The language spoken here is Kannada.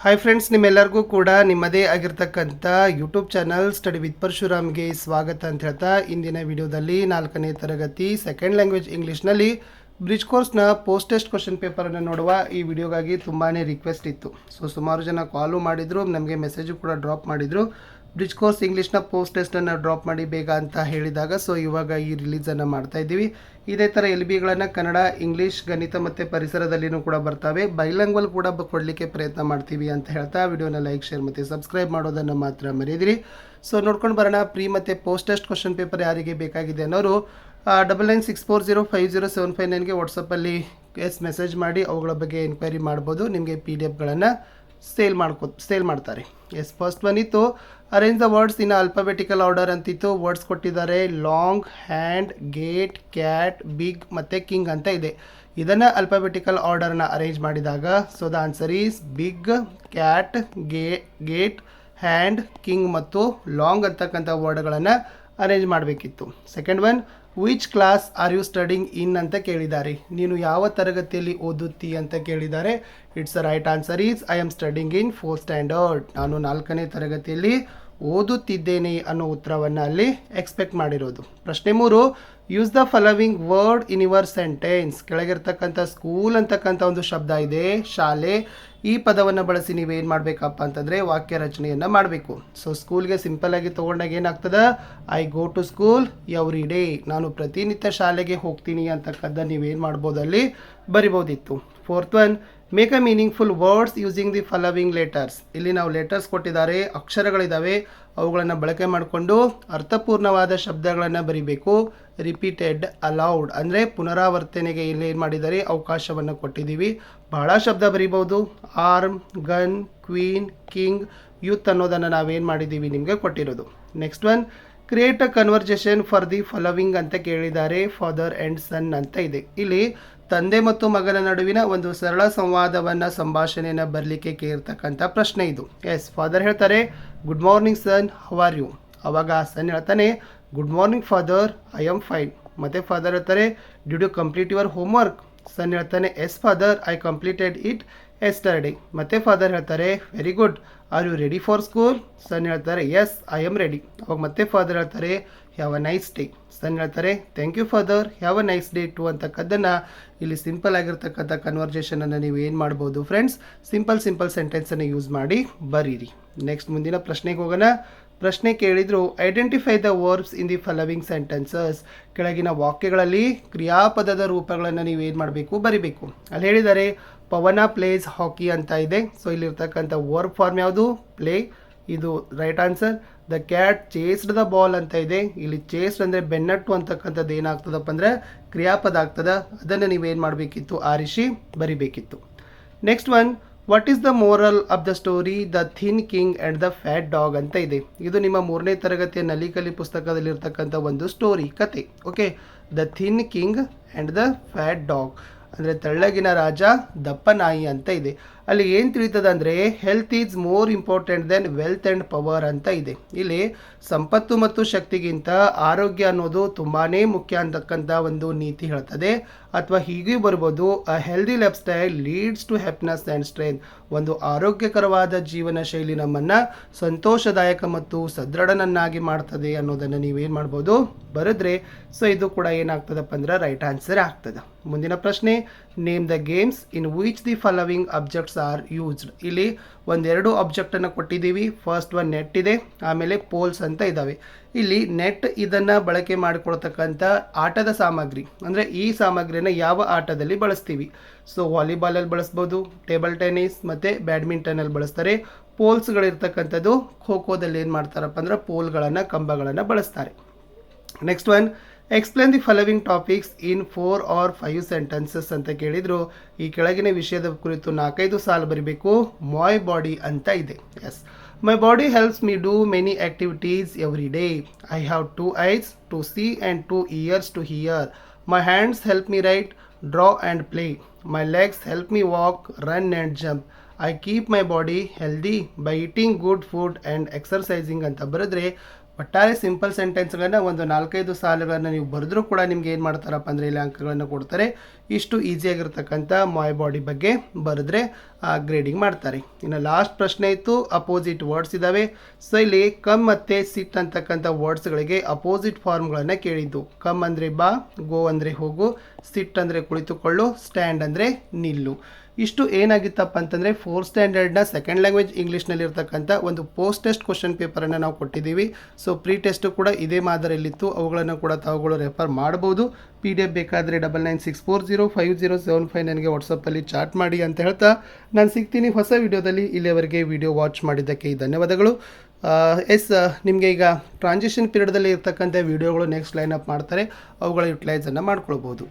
ಹಾಯ್ ಫ್ರೆಂಡ್ಸ್, ನಿಮ್ಮೆಲ್ಲರಿಗೂ ಕೂಡ ನಿಮ್ಮದೇ ಆಗಿರ್ತಕ್ಕಂಥ ಯೂಟ್ಯೂಬ್ ಚಾನಲ್ ಸ್ಟಡಿ ವಿತ್ ಪರಶುರಾಮ್ಗೆ ಸ್ವಾಗತ ಅಂತ ಹೇಳ್ತಾ ಇಂದಿನ ವಿಡಿಯೋದಲ್ಲಿ 4ನೇ ತರಗತಿ ಸೆಕೆಂಡ್ ಲ್ಯಾಂಗ್ವೇಜ್ ಇಂಗ್ಲೀಷ್ನಲ್ಲಿ ಬ್ರಿಡ್ಜ್ ಕೋರ್ಸ್ನ ಪೋಸ್ಟ್ ಟೆಸ್ಟ್ ಕ್ವಶನ್ ಪೇಪರನ್ನು ನೋಡುವ ಈ ವಿಡಿಯೋಗಾಗಿ ತುಂಬಾ ರಿಕ್ವೆಸ್ಟ್ ಇತ್ತು. ಸುಮಾರು ಜನ ಕಾಲು ಮಾಡಿದರು, ನಮಗೆ ಮೆಸೇಜು ಕೂಡ ಡ್ರಾಪ್ ಮಾಡಿದರು. ಬ್ರಿಡ್ಜ್ ಕೋರ್ಸ್ ಇಂಗ್ಲೀಷ್ನ ಪೋಸ್ಟ್ ಟೆಸ್ಟನ್ನು ಡ್ರಾಪ್ ಮಾಡಿ ಬೇಗ ಅಂತ ಹೇಳಿದಾಗ ಇವಾಗ ಈ ರಿಲೀಸನ್ನು ಮಾಡ್ತಾ ಇದ್ದೀವಿ. ಇದೇ ಥರ LBಗಳನ್ನು ಕನ್ನಡ, ಇಂಗ್ಲೀಷ್, ಗಣಿತ ಮತ್ತು ಪರಿಸರದಲ್ಲಿನೂ ಕೂಡ ಬರ್ತವೆ. ಬೈಲಿಂಗ್ವಲ್ ಕೂಡ ಕೊಡಲಿಕ್ಕೆ ಪ್ರಯತ್ನ ಮಾಡ್ತೀವಿ ಅಂತ ಹೇಳ್ತಾ ವಿಡಿಯೋನ ಲೈಕ್, ಶೇರ್ ಮತ್ತು ಸಬ್ಸ್ಕ್ರೈಬ್ ಮಾಡೋದನ್ನು ಮಾತ್ರ ಮರೆಯದಿರಿ. ನೋಡ್ಕೊಂಡು ಬರೋಣ. ಪ್ರೀ ಮತ್ತು ಪೋಸ್ಟ್ ಟೆಸ್ಟ್ ಕ್ವಶನ್ ಪೇಪರ್ ಯಾರಿಗೆ ಬೇಕಾಗಿದೆ ಅನ್ನೋರು 99640759ಗೆ ವಾಟ್ಸಪ್ಪಲ್ಲಿ ಮೆಸೇಜ್ ಮಾಡಿ ಅವುಗಳ ಬಗ್ಗೆ ಎನ್ಕ್ವೈರಿ ಮಾಡ್ಬೋದು. ನಿಮಗೆ PDF ಸೇಲ್ ಮಾಡ್ತಾರೆ. ಫಸ್ಟ್ ಒನ್ ಇತ್ತು arrange the words in alphabetical order ಅಂತಿತ್ತು. ವರ್ಡ್ಸ್ ಕೊಟ್ಟಿದ್ದಾರೆ long, hand, gate, cat, big ಮತ್ತು ಕಿಂಗ್ ಅಂತ ಇದೆ. ಇದನ್ನು ಅಲ್ಫಾಬೆಟಿಕಲ್ ಆರ್ಡರ್ನ ಅರೇಂಜ್ ಮಾಡಿದಾಗ the answer is big, cat, gate, hand, king ಮತ್ತು ಲಾಂಗ್ ಅಂತಕ್ಕಂಥ ವರ್ಡ್ಗಳನ್ನು ಅರೇಂಜ್ ಮಾಡಬೇಕಿತ್ತು. Second one which class are you studying in ಅಂತ ಕೇಳಿದ್ದಾರೆ. ನೀನು ಯಾವ ತರಗತಿಯಲ್ಲಿ ಓದುತ್ತಿ ಅಂತ ಕೇಳಿದ್ದಾರೆ. It's a right answer is I am studying in 4th standard. ನಾನು 4ನೇ ತರಗತಿಯಲ್ಲಿ ಓದುತ್ತಿದ್ದೇನೆ ಅನ್ನೋ ಉತ್ತರವನ್ನು ಅಲ್ಲಿ ಎಕ್ಸ್ಪೆಕ್ಟ್ ಮಾಡಿರೋದು. ಪ್ರಶ್ನೆ 3 use the following word in your sentence. ಕೆಳಗಿರ್ತಕ್ಕಂಥ ಸ್ಕೂಲ್ ಅಂತಕ್ಕಂಥ ಒಂದು ಶಬ್ದ ಇದೆ, ಶಾಲೆ. ಈ ಪದವನ್ನು ಬಳಸಿ ನೀವೇನು ಮಾಡಬೇಕಪ್ಪ ಅಂತಂದರೆ ವಾಕ್ಯ ರಚನೆಯನ್ನು ಮಾಡಬೇಕು. ಸ್ಕೂಲ್ಗೆ ಸಿಂಪಲ್ ಆಗಿ ತೊಗೊಂಡಾಗ ಏನಾಗ್ತದೆ, I go to school every day. ನಾನು ಪ್ರತಿನಿತ್ಯ ಶಾಲೆಗೆ ಹೋಗ್ತೀನಿ ಅಂತಕ್ಕಂಥ ನೀವೇನು ಮಾಡ್ಬೋದು ಅಲ್ಲಿ ಬರಿಬೋದಿತ್ತು. Fourth one make a meaningful words using the following letters. ಇಲ್ಲಿ ನಾವು ಲೆಟರ್ಸ್ ಕೊಟ್ಟಿದ್ದಾರೆ, ಅಕ್ಷರಗಳಿದ್ದಾವೆ, ಅವುಗಳನ್ನು ಬಳಕೆ ಮಾಡಿಕೊಂಡು ಅರ್ಥಪೂರ್ಣವಾದ ಶಬ್ದಗಳನ್ನು ಬರಿಬೇಕು. ರಿಪೀಟೆಡ್, ಅಲೌಡ್ ಅಂದರೆ ಪುನರಾವರ್ತನೆಗೆ ಇಲ್ಲಿ ಏನು ಮಾಡಿದ್ದಾರೆ ಅವಕಾಶವನ್ನು ಕೊಟ್ಟಿದ್ದೀವಿ. ಬಹಳ ಶಬ್ದ ಬರಿಬೋದು. Arm, gun, queen, king, youth ಅನ್ನೋದನ್ನು ನಾವೇನು ಮಾಡಿದ್ದೀವಿ ನಿಮಗೆ ಕೊಟ್ಟಿರೋದು. Next one create a conversation for the following ಅಂತ ಕೇಳಿದ್ದಾರೆ. ಫಾದರ್ ಆ್ಯಂಡ್ ಸನ್ ಅಂತ ಇದೆ. ಇಲ್ಲಿ ತಂದೆ ಮತ್ತು ಮಗನ ನಡುವಿನ ಒಂದು ಸರಳ ಸಂಭಾಷಣೆಯನ್ನು ಬರಲಿಕ್ಕೆ ಕೇಳಿರ್ತಕ್ಕಂಥ ಪ್ರಶ್ನೆ ಇದು. ಫಾದರ್ ಹೇಳ್ತಾರೆ good morning son, how are you. ಅವಾಗ ಸನ್ ಹೇಳ್ತಾನೆ good morning father, I am fine. ಮತ್ತು ಫಾದರ್ ಹೇಳ್ತಾರೆ did you complete your homework. Son ಹೇಳ್ತಾನೆ yes father, I completed it yesterday. ಮತ್ತೆ ಫಾದರ್ ಹೇಳ್ತಾರೆ very good, are you ready for school. Son ಹೇಳ್ತಾರೆ ಎಸ್, ಐ ಆಮ್ ರೆಡಿ. ಅವಾಗ ಮತ್ತೆ ಫಾದರ್ ಹೇಳ್ತಾರೆ have a nice day. Son ಹೇಳ್ತಾರೆ thank you father, have a nice day too ಅಂತಕ್ಕದ್ದನ್ನು ಇಲ್ಲಿ ಸಿಂಪಲ್ ಆಗಿರ್ತಕ್ಕಂಥ ಕನ್ವರ್ಜೇಷನನ್ನು ನೀವು ಏನು ಮಾಡ್ಬೋದು ಫ್ರೆಂಡ್ಸ್, ಸಿಂಪಲ್ ಸೆಂಟೆನ್ಸನ್ನು ಯೂಸ್ ಮಾಡಿ ಬರೀರಿ. ನೆಕ್ಸ್ಟ್ ಮುಂದಿನ ಪ್ರಶ್ನೆಗೆ ಹೋಗೋಣ. ಪ್ರಶ್ನೆ ಕೇಳಿದ್ರು identify the verbs in the following sentences. ಕೆಳಗಿನ ವಾಕ್ಯಗಳಲ್ಲಿ ಕ್ರಿಯಾಪದದ ರೂಪಗಳನ್ನು ನೀವು ಏನು ಮಾಡಬೇಕು ಬರಿಬೇಕು. ಅಲ್ಲಿ ಹೇಳಿದ್ದಾರೆ ಪವನ ಪ್ಲೇಸ್ ಹಾಕಿ ಅಂತ ಇದೆ. ಇಲ್ಲಿರ್ತಕ್ಕಂಥ ವರ್ಬ್ ಫಾರ್ಮ್ ಯಾವುದು, ಪ್ಲೇ. ಇದು right answer. The cat chased the ball ಅಂತ ಇದೆ. ಇಲ್ಲಿ ಚೇಸ್ಡ್ ಅಂದರೆ ಬೆನ್ನಟ್ಟು ಅಂತಕ್ಕಂಥದ್ದು ಏನಾಗ್ತದಪ್ಪ ಅಂದರೆ ಕ್ರಿಯಾಪದ ಆಗ್ತದೆ. ಅದನ್ನು ನೀವೇನು ಮಾಡಬೇಕಿತ್ತು, ಆರಿಸಿ ಬರಿಬೇಕಿತ್ತು. Next one what is the moral of the story the thin king and the fat dog ಅಂತ ಇದೆ. ಇದು ನಿಮ್ಮ 3ನೇ ತರಗತಿಯ ನಲಿಕಲಿ ಪುಸ್ತಕದಲ್ಲಿರ್ತಕ್ಕಂಥ ಒಂದು ಸ್ಟೋರಿ ಕತೆ. Okay, the thin king and the fat dog ಅಂದರೆ ತೆಳ್ಳಗಿನ ರಾಜ, ದಪ್ಪ ನಾಯಿ ಅಂತ ಇದೆ. ಅಲ್ಲಿ ಏನು ತಿಳಿತದೆ ಅಂದರೆ health is more important than wealth and power ಅಂತ ಇದೆ. ಇಲ್ಲಿ ಸಂಪತ್ತು ಮತ್ತು ಶಕ್ತಿಗಿಂತ ಆರೋಗ್ಯ ಅನ್ನೋದು ತುಂಬಾ ಮುಖ್ಯ ಅಂತಕ್ಕಂಥ ಒಂದು ನೀತಿ ಹೇಳ್ತದೆ. ಅಥವಾ ಹೀಗೂ ಬರ್ಬೋದು, a healthy lifestyle leads to happiness and strength. ಒಂದು ಆರೋಗ್ಯಕರವಾದ ಜೀವನ ಶೈಲಿ ನಮ್ಮನ್ನು ಸಂತೋಷದಾಯಕ ಮತ್ತು ಸದೃಢನನ್ನಾಗಿ ಮಾಡ್ತದೆ ಅನ್ನೋದನ್ನು ನೀವೇನು ಮಾಡ್ಬೋದು ಬರೆದ್ರೆ ಇದು ಕೂಡ ಏನಾಗ್ತದಪ್ಪ ಅಂದ್ರೆ ರೈಟ್ ಆನ್ಸರ್ ಆಗ್ತದೆ. ಮುಂದಿನ ಪ್ರಶ್ನೆ name the games in which the following objects are used. ಇಲ್ಲಿ ಒಂದೆರಡು ಆಬ್ಜೆಕ್ಟನ್ನು ಕೊಟ್ಟಿದ್ದೀವಿ. ಫಸ್ಟ್ ಒನ್ ನೆಟ್ ಇದೆ, ಆಮೇಲೆ ಪೋಲ್ಸ್ ಅಂತ ಇದ್ದಾವೆ. ಇಲ್ಲಿ ನೆಟ್ ಇದನ್ನು ಬಳಕೆ ಮಾಡಿಕೊಳ್ತಕ್ಕಂಥ ಆಟದ ಸಾಮಗ್ರಿ, ಅಂದರೆ ಈ ಸಾಮಗ್ರಿನ ಯಾವ ಆಟದಲ್ಲಿ ಬಳಸ್ತೀವಿ. ವಾಲಿಬಾಲಲ್ಲಿ ಬಳಸ್ಬೋದು, ಟೇಬಲ್ ಟೆನ್ನಿಸ್ ಮತ್ತು ಬ್ಯಾಡ್ಮಿಂಟನಲ್ಲಿ ಬಳಸ್ತಾರೆ. ಪೋಲ್ಸ್ಗಳಿರ್ತಕ್ಕಂಥದ್ದು ಖೋ ಖೋದಲ್ಲಿ ಏನು ಮಾಡ್ತಾರಪ್ಪ ಅಂದ್ರೆ ಪೋಲ್ಗಳನ್ನು, ಕಂಬಗಳನ್ನು ಬಳಸ್ತಾರೆ. Next one explain the following topics in 4 or 5 sentences ಅಂತ ಕೇಳಿದ್ರು. ಈ ಕೆಳಗಿನ ವಿಷಯದ ಕುರಿತು 4-5 ಸಾಲು ಬರೀಬೇಕು. ಮೈ ಬಾಡಿ ಅಂತ ಇದೆ. Yes, my body helps me do many activities every day. I have 2 eyes to see and 2 ears to hear. My hands help me write, draw and play. My legs help me walk, run and jump. I keep my body healthy by eating good food and exercising ಅಂತ ಬರೆದ್ರೆ ಒಟ್ಟಾರೆ ಸಿಂಪಲ್ ಸೆಂಟೆನ್ಸ್ಗಳನ್ನು ಒಂದು 4-5 ಸಾಲುಗಳನ್ನು ನೀವು ಬರೆದ್ರೂ ಕೂಡ ನಿಮ್ಗೆ ಏನು ಮಾಡ್ತಾರಪ್ಪ ಅಂದರೆ ಇಲ್ಲಿ ಅಂಕಗಳನ್ನು ಕೊಡ್ತಾರೆ. ಇಷ್ಟು ಈಸಿಯಾಗಿರ್ತಕ್ಕಂಥ ಮಾಯ್ ಬಾಡಿ ಬಗ್ಗೆ ಬರೆದ್ರೆ ಗ್ರೇಡಿಂಗ್ ಮಾಡ್ತಾರೆ. ಇನ್ನು ಲಾಸ್ಟ್ ಪ್ರಶ್ನೆ ಇತ್ತು, ಅಪೋಸಿಟ್ ವರ್ಡ್ಸ್ ಇದ್ದಾವೆ. ಸೊ ಇಲ್ಲಿ ಕಮ್ ಮತ್ತು ಸಿಟ್ ಅಂತಕ್ಕಂಥ ವರ್ಡ್ಸ್ಗಳಿಗೆ ಅಪೋಸಿಟ್ ಫಾರ್ಮ್ಗಳನ್ನು ಕೇಳಿದ್ದು. ಕಮ್ ಅಂದರೆ ಬಾ, ಗೋ ಅಂದರೆ ಹೋಗು, ಸಿಟ್ ಅಂದರೆ ಕುಳಿತುಕೊಳ್ಳು, ಸ್ಟ್ಯಾಂಡ್ ಅಂದರೆ ನಿಲ್ಲು. ಇಷ್ಟು ಏನಾಗಿತ್ತಪ್ಪ ಅಂತಂದರೆ 4th ಸ್ಟ್ಯಾಂಡರ್ಡ್ನ ಸೆಕೆಂಡ್ ಲ್ಯಾಂಗ್ವೇಜ್ ಇಂಗ್ಲೀಷ್ನಲ್ಲಿ ಇರ್ತಕ್ಕಂಥ ಒಂದು ಪೋಸ್ಟ್ ಟೆಸ್ಟ್ ಕ್ವಶನ್ ಪೇಪರನ್ನು ನಾವು ಕೊಟ್ಟಿದ್ದೀವಿ. ಸೊ ಪ್ರೀ ಟೆಸ್ಟು ಕೂಡ ಇದೇ ಮಾದರಿಯಲ್ಲಿತ್ತು. ಅವುಗಳನ್ನು ಕೂಡ ತಾವುಗಳು ರೆಫರ್ ಮಾಡ್ಬೋದು. PDF ಬೇಕಾದರೆ 9964050759 ನನಗೆ ವಾಟ್ಸಪ್ಪಲ್ಲಿ ಚಾಟ್ ಮಾಡಿ ಅಂತ ಹೇಳ್ತಾ ನಾನು ಸಿಗ್ತೀನಿ ಹೊಸ ವಿಡಿಯೋದಲ್ಲಿ. ಇಲ್ಲಿಯವರೆಗೆ ವಿಡಿಯೋ ವಾಚ್ ಮಾಡಿದ್ದಕ್ಕೆ ಧನ್ಯವಾದಗಳು. ನಿಮಗೆ ಈಗ ಟ್ರಾನ್ಸಿಷನ್ ಪೀರಿಯಡ್ದಲ್ಲಿ ಇರ್ತಕ್ಕಂಥ ವಿಡಿಯೋಗಳು ನೆಕ್ಸ್ಟ್ ಲೈನ್ ಅಪ್ ಮಾಡ್ತಾರೆ, ಅವುಗಳ ಯುಟಿಲೈಸನ್ನು ಮಾಡ್ಕೊಳ್ಬೋದು.